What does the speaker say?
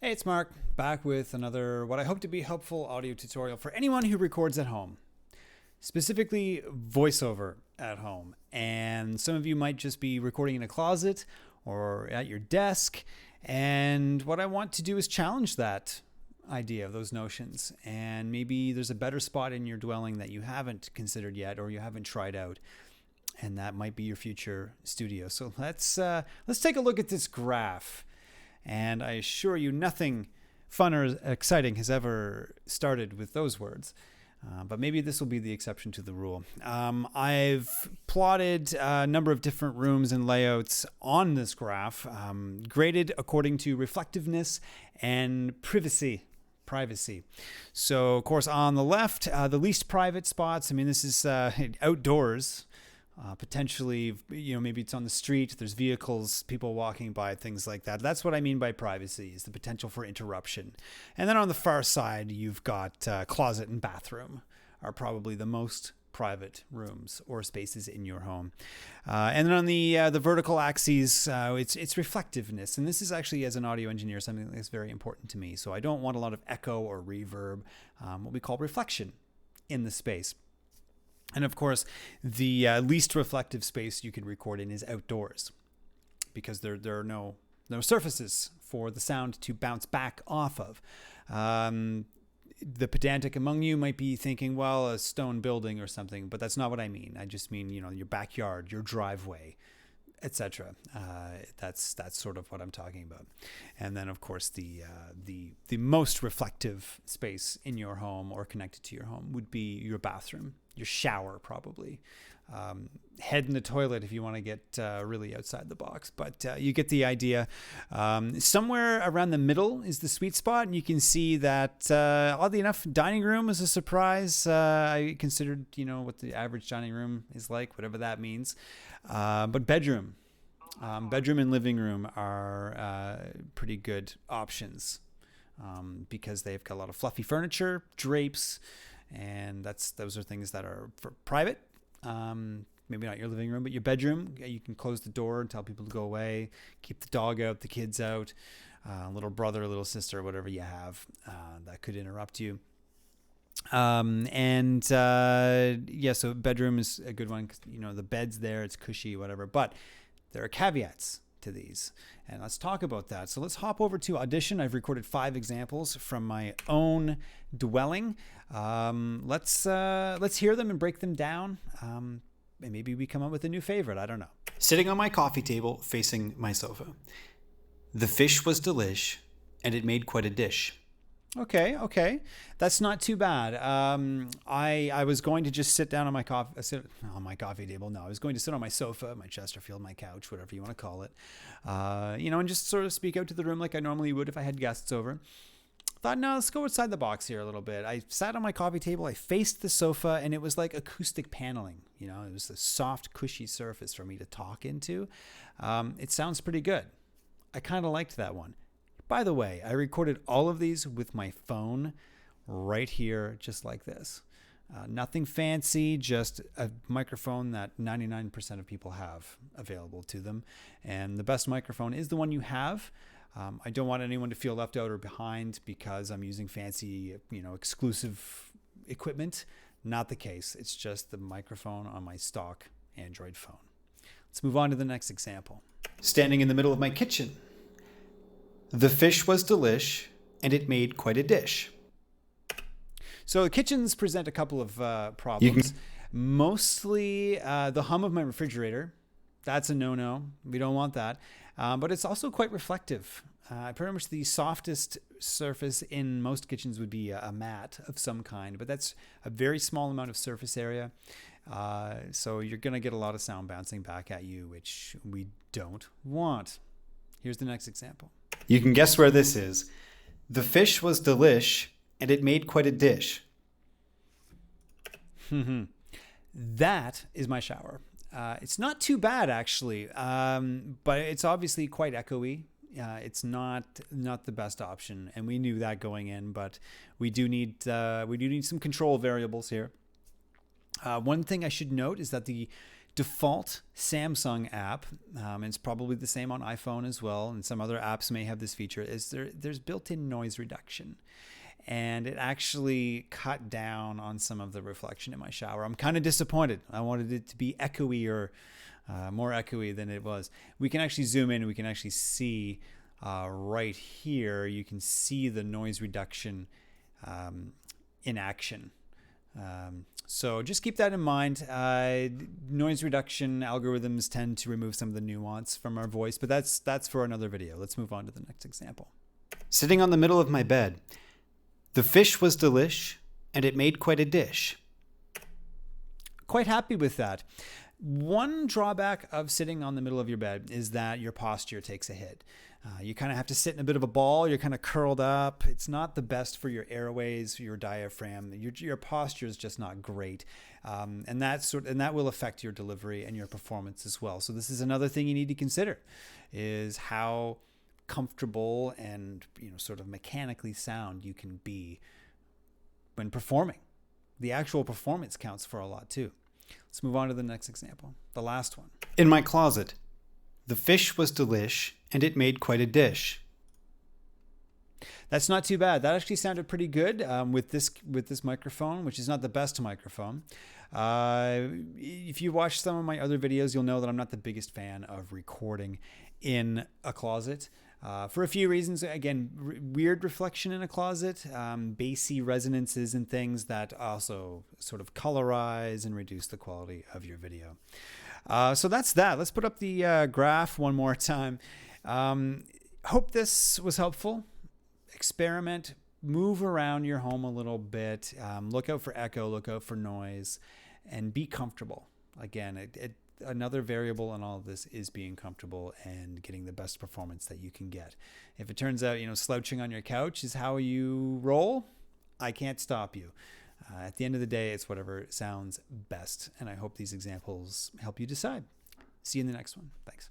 Hey, it's Mark, back with another what I hope to be helpful audio tutorial for anyone who records at home, specifically voiceover at home. And some of you might just be recording in a closet or at your desk. And what I want to do is challenge that idea, of those notions. And maybe there's a better spot in your dwelling that you haven't considered yet or you haven't tried out. And that might be your future studio. So let's take a look at this graph. And I assure you nothing fun or exciting has ever started with those words. But maybe this will be the exception to the rule. I've plotted a number of different rooms and layouts on this graph, graded according to reflectiveness and privacy. So, of course, on the left, the least private spots. I mean, this is outdoors. Potentially, maybe it's on the street, there's vehicles, people walking by, things like that. That's what I mean by privacy, is the potential for interruption. And then on the far side, you've got closet and bathroom are probably the most private rooms or spaces in your home. And then on the vertical axes, it's reflectiveness. And this is actually, as an audio engineer, something that's very important to me. So I don't want a lot of echo or reverb, what we call reflection in the space. And of course, the least reflective space you can record in is outdoors, because there are no surfaces for the sound to bounce back off of. The pedantic among you might be thinking, well, a stone building or something, but that's not what I mean. I just mean, your backyard, your driveway, etc. That's sort of what I'm talking about. And then, of course, the most reflective space in your home or connected to your home would be your bathroom, your shower, probably. Head in the toilet if you want to get really outside the box, but you get the idea. Somewhere around the middle is the sweet spot, and you can see that, oddly enough, dining room is a surprise. I considered, what the average dining room is like, whatever that means. But bedroom and living room are pretty good options, because they've got a lot of fluffy furniture, drapes, and those are things that are for private. Maybe not your living room, but your bedroom. You can close the door and tell people to go away, keep the dog out, the kids out, little brother, little sister, whatever you have that could interrupt you. So bedroom is a good one, 'cause, the bed's there, it's cushy, whatever. But there are caveats to these, and let's talk about that. So let's hop over to Audition. I've recorded 5 examples from my own dwelling. Let's hear them and break them down. And maybe we come up with a new favorite. I don't know. Sitting on my coffee table facing my sofa. The fish was delish, and it made quite a dish. Okay. That's not too bad. I was going to just sit down on my coffee table. No, I was going to sit on my sofa, my Chesterfield, my couch, whatever you want to call it. And just sort of speak out to the room like I normally would if I had guests over. Thought, no, let's go outside the box here a little bit. I sat on my coffee table, I faced the sofa, and it was like acoustic paneling. It was a soft, cushy surface for me to talk into. It sounds pretty good. I kind of liked that one. By the way, I recorded all of these with my phone right here, just like this. Nothing fancy, just a microphone that 99% of people have available to them. And the best microphone is the one you have. I don't want anyone to feel left out or behind because I'm using fancy, exclusive equipment. Not the case. It's just the microphone on my stock Android phone. Let's move on to the next example. Standing in the middle of my kitchen. The fish was delish, and it made quite a dish. So kitchens present a couple of problems. Mostly the hum of my refrigerator. That's a no-no. We don't want that. But it's also quite reflective. Pretty much the softest surface in most kitchens would be a mat of some kind, but that's a very small amount of surface area. So you're going to get a lot of sound bouncing back at you, which we don't want. Here's the next example. You can guess where this is. The fish was delish, and it made quite a dish. That is my shower. It's not too bad, actually, but it's obviously quite echoey. It's not the best option, and we knew that going in. But we do need some control variables here. One thing I should note is that the default Samsung app, and it's probably the same on iPhone as well, and some other apps may have this feature, is there's built-in noise reduction. And it actually cut down on some of the reflection in my shower. I'm kind of disappointed. I wanted it to be echoey or more echoey than it was. We can actually zoom in and we can actually see right here, you can see the noise reduction in action. So just keep that in mind. Noise reduction algorithms tend to remove some of the nuance from our voice, but that's for another video. Let's move on to the next example. Sitting on the middle of my bed. The fish was delish, and it made quite a dish. Quite happy with that. One drawback of sitting on the middle of your bed is that your posture takes a hit. You kind of have to sit in a bit of a ball. You're kind of curled up. It's not the best for your airways, your diaphragm. Your posture is just not great, and that will affect your delivery and your performance as well. So this is another thing you need to consider: is how comfortable and sort of mechanically sound you can be when performing. The actual performance counts for a lot too. Let's move on to the next example, the last one. In my closet. The fish was delish, and it made quite a dish. That's not too bad. That actually sounded pretty good with this microphone, which is not the best microphone. If you watch some of my other videos, you'll know that I'm not the biggest fan of recording in a closet. For a few reasons. Again, weird reflection in a closet, bassy resonances and things that also sort of colorize and reduce the quality of your video. So that's that. Let's put up the graph one more time. Hope this was helpful. Experiment, move around your home a little bit. Look out for echo, look out for noise, and be comfortable. Again, another variable in all of this is being comfortable and getting the best performance that you can get. If it turns out, slouching on your couch is how you roll, I can't stop you. At the end of the day, it's whatever sounds best. And I hope these examples help you decide. See you in the next one. Thanks.